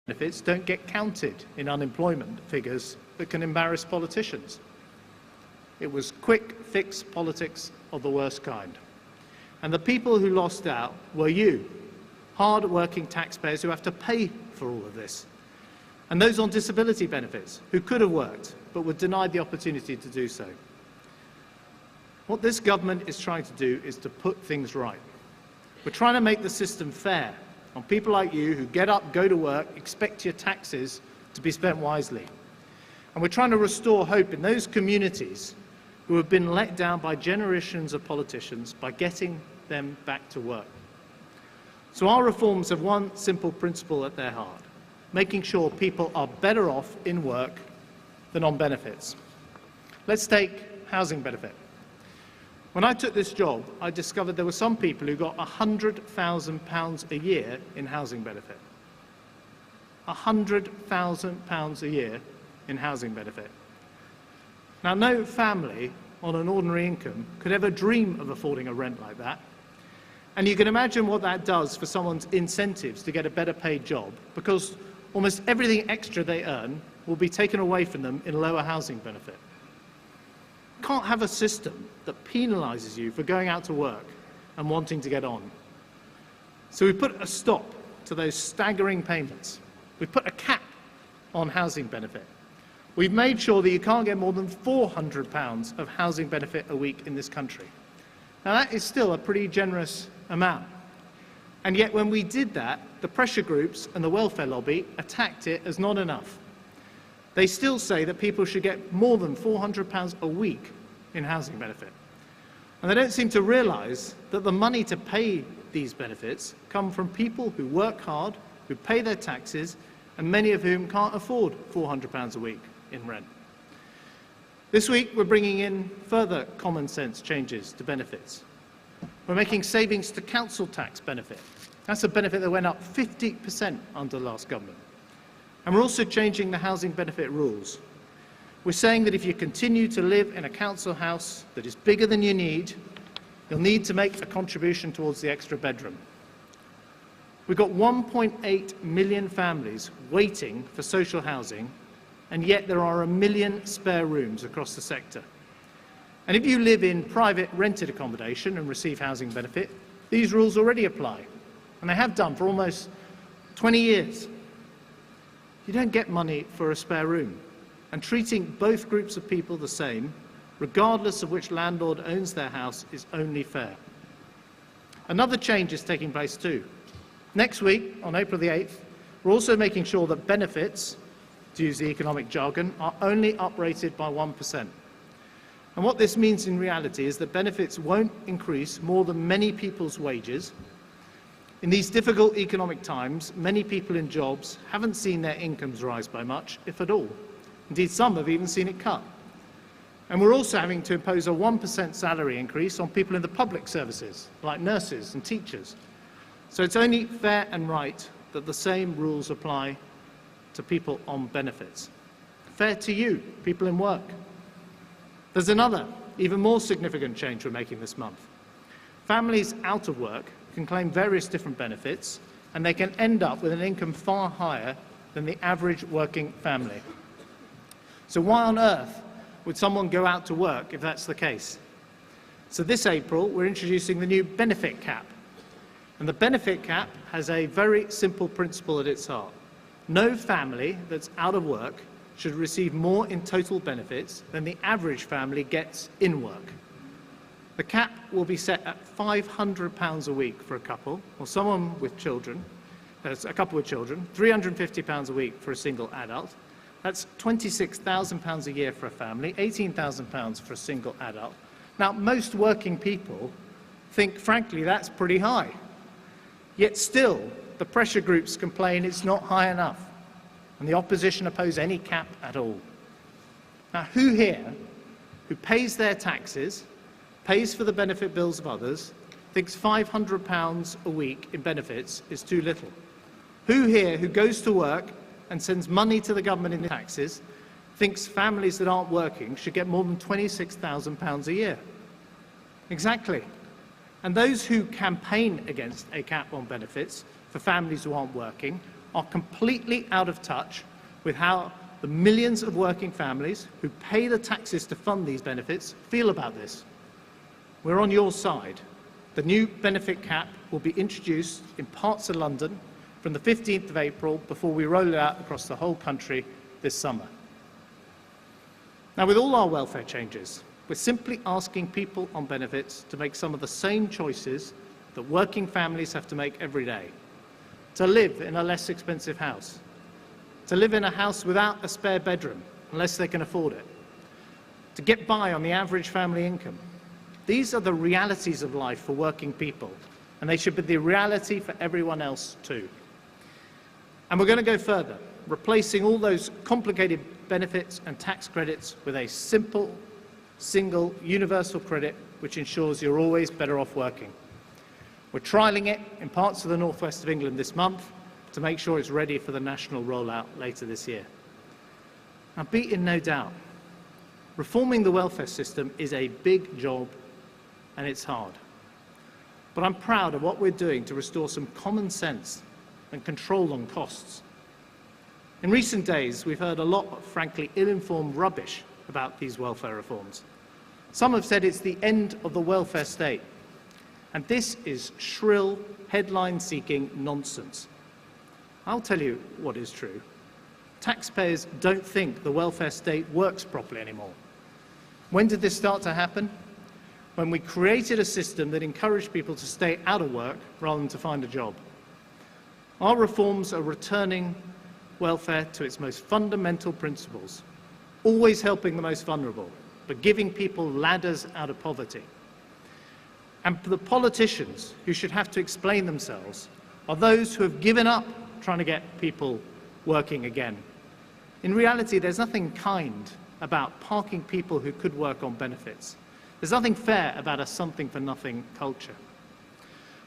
benefits don't get counted in unemployment figures that can embarrass politicians. It was quick fix politics of the worst kind. And the people who lost out were you, hard-working taxpayers who have to pay for all of this, and those on disability benefits who could have worked but were denied the opportunity to do so. What this government is trying to do is to put things right. We're trying to make the system fair on people like you who get up, go to work, expect your taxes to be spent wisely. And we're trying to restore hope in those communities who have been let down by generations of politicians by getting them back to work. So our reforms have one simple principle at their heart: making sure people are better off in work than on benefits. Let's take housing benefit. When I took this job, I discovered there were some people who got £100,000 a year in housing benefit. £100,000 a year in housing benefit. Now, no family on an ordinary income could ever dream of affording a rent like that. And you can imagine what that does for someone's incentives to get a better paid job, because almost everything extra they earn will be taken away from them in lower housing benefit. You can't have a system that penalises you for going out to work and wanting to get on. So we put a stop to those staggering payments. We put a cap on housing benefit. We've made sure that you can't get more than £400 of housing benefit a week in this country. Now, that is still a pretty generous amount. And yet when we did that, the pressure groups and the welfare lobby attacked it as not enough. They still say that people should get more than £400 a week in housing benefit. And they don't seem to realise that the money to pay these benefits come from people who work hard, who pay their taxes, and many of whom can't afford £400 a week in rent. This week, we're bringing in further common sense changes to benefits. We're making savings to council tax benefit. That's a benefit that went up 50% under the last government. And we're also changing the housing benefit rules. We're saying that if you continue to live in a council house that is bigger than you need, you'll need to make a contribution towards the extra bedroom. We've got 1.8 million families waiting for social housing, and yet there are 1 million spare rooms across the sector. And if you live in private rented accommodation and receive housing benefit, these rules already apply, and they have done for almost 20 years. You don't get money for a spare room, and treating both groups of people the same, regardless of which landlord owns their house, is only fair. Another change is taking place too. Next week, on April the 8th, we're also making sure that benefits, to use the economic jargon, are only uprated by 1%. And what this means in reality is that benefits won't increase more than many people's wages. In these difficult economic times, many people in jobs haven't seen their incomes rise by much, if at all. Indeed, some have even seen it cut. And we're also having to impose a 1% salary increase on people in the public services, like nurses and teachers. So it's only fair and right that the same rules apply to people on benefits. Fair to you, people in work. There's another, even more significant change we're making this month. Families out of work can claim various different benefits, and they can end up with an income far higher than the average working family. So why on earth would someone go out to work if that's the case? So this April, we're introducing the new benefit cap. And the benefit cap has a very simple principle at its heart. No family that's out of work should receive more in total benefits than the average family gets in work. The cap will be set at £500 a week for a couple, or someone with children, a couple with children, £350 a week for a single adult. That's £26,000 a year for a family, £18,000 for a single adult. Now, most working people think, frankly, that's pretty high. Yet still, the pressure groups complain it's not high enough, and the opposition oppose any cap at all. Now, who here, who pays their taxes, pays for the benefit bills of others, thinks £500 a week in benefits is too little? Who here, who goes to work and sends money to the government in taxes, thinks families that aren't working should get more than £26,000 a year? Exactly. And those who campaign against a cap on benefits for families who aren't working are completely out of touch with how the millions of working families who pay the taxes to fund these benefits feel about this. We're on your side. The new benefit cap will be introduced in parts of London from the 15th of April before we roll it out across the whole country this summer. Now, with all our welfare changes, we're simply asking people on benefits to make some of the same choices that working families have to make every day. To live in a less expensive house. To live in a house without a spare bedroom, unless they can afford it. To get by on the average family income. These are the realities of life for working people, and they should be the reality for everyone else too. And we're going to go further, replacing all those complicated benefits and tax credits with a simple, single, universal credit which ensures you're always better off working. We're trialling it in parts of the northwest of England this month to make sure it's ready for the national rollout later this year. Now, be in no doubt, reforming the welfare system is a big job and it's hard. But I'm proud of what we're doing to restore some common sense and control on costs. In recent days, we've heard a lot of frankly ill-informed rubbish about these welfare reforms. Some have said it's the end of the welfare state. And this is shrill, headline-seeking nonsense. I'll tell you what is true. Taxpayers don't think the welfare state works properly anymore. When did this start to happen? When we created a system that encouraged people to stay out of work rather than to find a job. Our reforms are returning welfare to its most fundamental principles, always helping the most vulnerable, but giving people ladders out of poverty. And the politicians who should have to explain themselves are those who have given up trying to get people working again. In reality, there's nothing kind about parking people who could work on benefits. There's nothing fair about a something-for-nothing culture.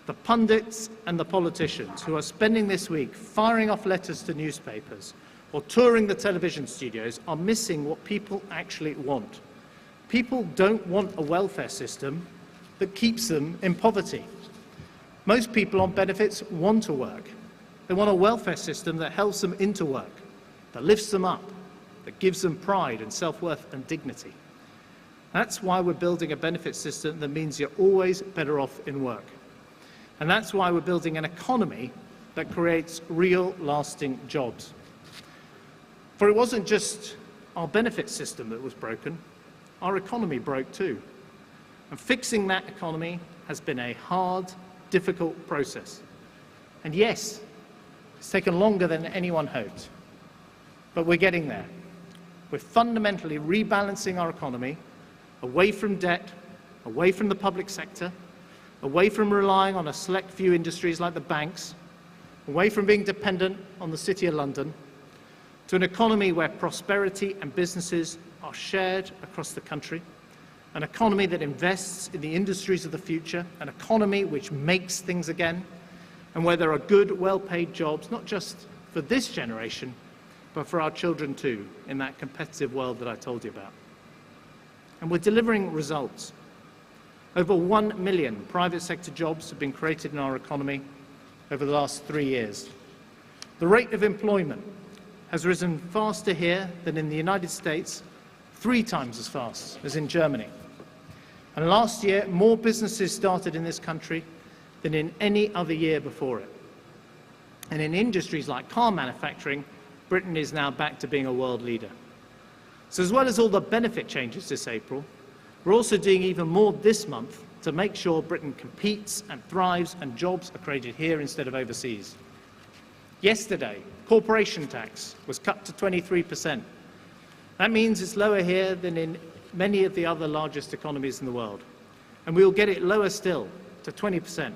The pundits and the politicians who are spending this week firing off letters to newspapers or touring the television studios are missing what people actually want. People don't want a welfare system that keeps them in poverty. Most people on benefits want to work. They want a welfare system that helps them into work, that lifts them up, that gives them pride and self-worth and dignity. That's why we're building a benefit system that means you're always better off in work. And that's why we're building an economy that creates real, lasting jobs. For it wasn't just our benefit system that was broken, our economy broke too. And fixing that economy has been a hard, difficult process. And yes, it's taken longer than anyone hoped. But we're getting there. We're fundamentally rebalancing our economy away from debt, away from the public sector, away from relying on a select few industries like the banks, away from being dependent on the City of London, to an economy where prosperity and businesses are shared across the country, an economy that invests in the industries of the future, an economy which makes things again, and where there are good, well-paid jobs, not just for this generation, but for our children too, in that competitive world that I told you about. And we're delivering results. Over 1 million private sector jobs have been created in our economy over the last 3 years. The rate of employment has risen faster here than in the United States, 3 times as fast as in Germany. And last year, more businesses started in this country than in any other year before it. And in industries like car manufacturing, Britain is now back to being a world leader. So as well as all the benefit changes this April, we're also doing even more this month to make sure Britain competes and thrives and jobs are created here instead of overseas. Yesterday, corporation tax was cut to 23%. That means it's lower here than in many of the other largest economies in the world. And we will get it lower still to 20%.